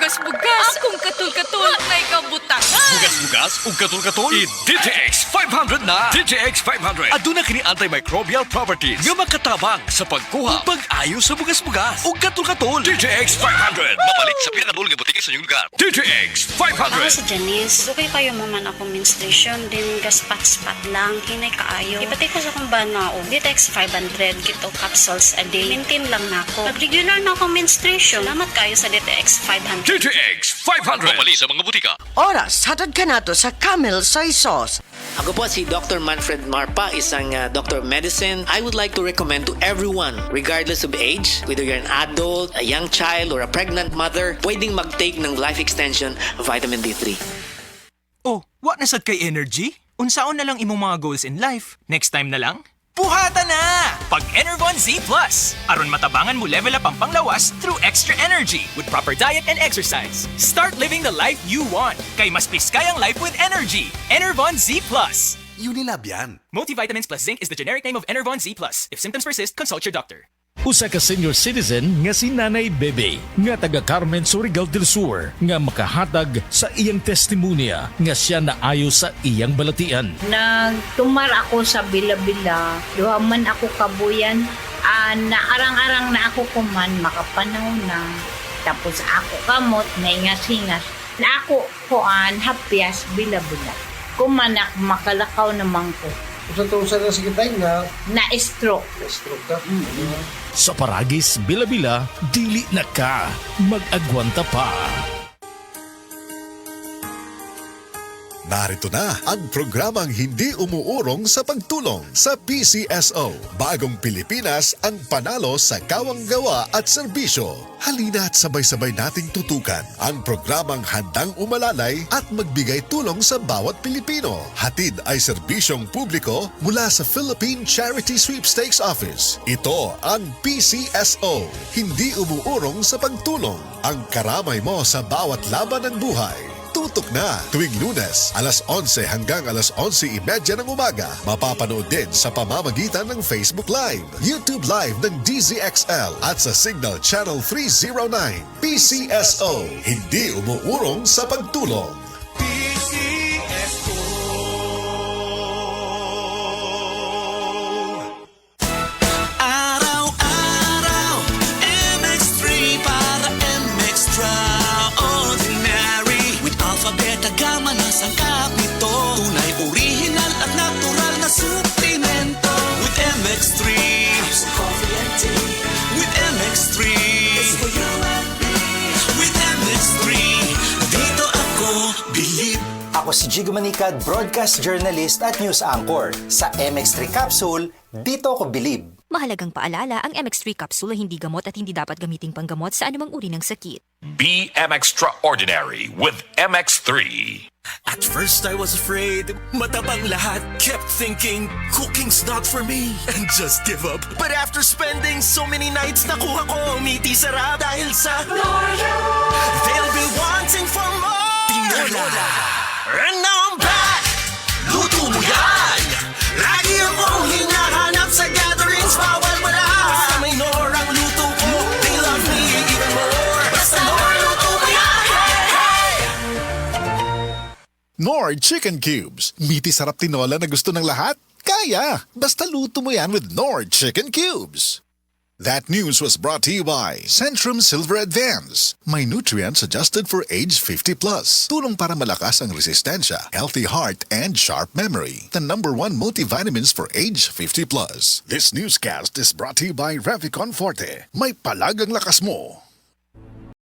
bugas-bugas. Akong katul-katul na ikaw butangan. Bugas-bugas ug katul-katul. I-DTX 500 na. DTX 500. Aduna kini antimicrobial properties nga makatabang sa pagkuha ug pag-ayo sa bugas-bugas ug katul-katul. DTX 500. Mapalit sa pinakadul nga butiki sa inyong lugar. DTX Ako 500. si Janice. Dugay kayo mo man ako menstruation. Din gaspat-spat lang. Hinay kaayo. Ipatay ko sa kong banao. Ditex 500. Kito capsules a day. Maintain lang na ako. Pag regular na akong menstruation, salamat kayo sa Ditex 500. DTX 500. Mapalit sa mga butika. Oras, hatod ka na to sa Camel Soy Sauce. Ako po si Dr. Manfred Marpa, isang Doctor of Medicine. I would like to recommend to everyone, regardless of age, whether you're an adult, a young child, or a pregnant mother, pwedeng mag-take ng Life Extension Vitamin D3. Oh, what nasad kay energy? Unsaon na lang imong mga goals in life? Next time na lang? Buhata na! Pag Enervon Z+. Aron matabangan mo level up ang panglawas through extra energy with proper diet and exercise. Start living the life you want. Kay mas piskayang life with energy. Enervon Z+. Unilab yan. Multivitamins plus zinc is the generic name of Enervon Z+. If symptoms persist, consult your doctor. Usa ka senior citizen nga si Nanay Bebe nga taga Carmen Surigao del Sur nga makahatag sa iyang testimonya nga siya naayo sa iyang balatian. Nagtumar ako sa bila-bila, duha man ako kabuyan, naarang-arang na ako kuman, makapanaw na. Tapos ako kamot, naingas-hingas. Na ako kuan, hapyas, bila-bila. Kumanak, makalakaw naman ko. Usa na sa kitay nga, Na-stroke. na-stroke ka. Sa Paragis Bila-Bila, dili na ka mag-agwanta pa. Narito na ang programang hindi umuurong sa pagtulong sa PCSO. Bagong Pilipinas ang panalo sa kawang-gawa at serbisyo. Halina at sabay-sabay nating tutukan ang programang handang umalalay at magbigay tulong sa bawat Pilipino. Hatid ay serbisyong publiko mula sa Philippine Charity Sweepstakes Office. Ito ang PCSO. Hindi umuurong sa pagtulong. Ang karamay mo sa bawat laban ng buhay. Tutok na tuwing Lunes, alas 11 hanggang alas 11:30 ng umaga. Mapapanood din sa pamamagitan ng Facebook Live, YouTube Live ng DZXL at sa Signal Channel 309. PCSO, hindi umuurong sa pagtulong. Araw-araw, MX3 para MX-Traordinary. With Alpha, Beta, Gamma na sangkap nito. Tunay, original at natural na suplemento. With MX3, so coffee and tea. With MX3, it's for you and me. With MX3, dito ako believe. Ako si Jigo Manicad, broadcast journalist at news anchor. Sa MX3 Capsule, dito ako believe. Mahalagang paalala, ang MX3 capsule ay hindi gamot at hindi dapat gamiting panggamot sa anumang uri ng sakit. Be extraordinary with MX3. At first I was afraid, matabang lahat. Kept thinking, cooking's not for me, and just give up. But after spending so many nights, nakuha ko miti sarap dahil sa Loyo. They'll be wanting for more. Tinola. And now I'm back. Luto mo yan. Lagi akong hinahanap sa gatherings, bawal wala. Basta may Nor ang luto ko, they love me even more. Basta Nor, luto mo yan. Hey, hey! Nor Chicken Cubes. Miti sarap tinola na gusto ng lahat? Kaya! Basta luto mo yan with Nor Chicken Cubes. That news was brought to you by Centrum Silver Advance. May nutrients adjusted for age 50 plus. Tulong para malakas ang resistensya, healthy heart, and sharp memory. The #1 multivitamins for age 50 plus. This newscast is brought to you by Revicon Forte. May palagang lakas mo.